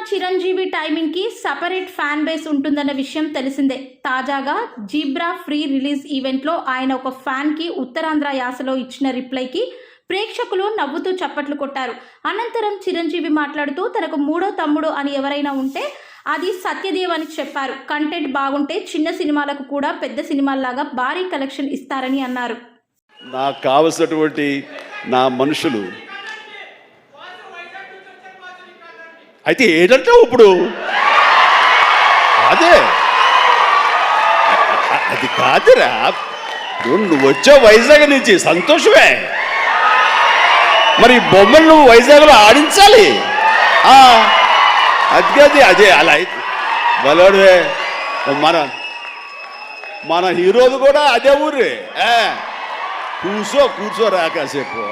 Chiranjeevi timing కి separate fan base ఉంటుందన్న విషయం తెలిసిందే. తాజాగా జీబ్రా ఫ్రీ రిలీజ్ ఈవెంట్ లో ఆయన ఒక ఫ్యాన్ కి ఉత్తరాంధ్ర యాసలో ఇచ్చిన రిప్లైకి ప్రేక్షకులు నవ్వుతూ చప్పట్లు కొట్టారు. అనంతరం చిరంజీవి మాట్లాడుతూ తనకు మూడో తమ్ముడు అని ఎవరైనా ఉంటే అది సత్యదేవ్ అని చెప్పారు. కంటెంట్ బాగుంటే చిన్న సినిమాలకు కూడా పెద్ద సినిమాల్లాగా భారీ కలెక్షన్ ఇస్తారని అన్నారు. నాకు కావలసినటువంటి నా మనుషులు అయితే ఏంటంటే ఇప్పుడు అదే అది కాదురా, నువ్వు వచ్చావు వైజాగ్ నుంచి, సంతోషమే. మరి బొమ్మలు నువ్వు వైజాగ్లో ఆడించాలి. అది అదే అలా అయితే బలవాడే. మన హీరోది కూడా అదే ఊరే. కూర్చోరా కాసేపు.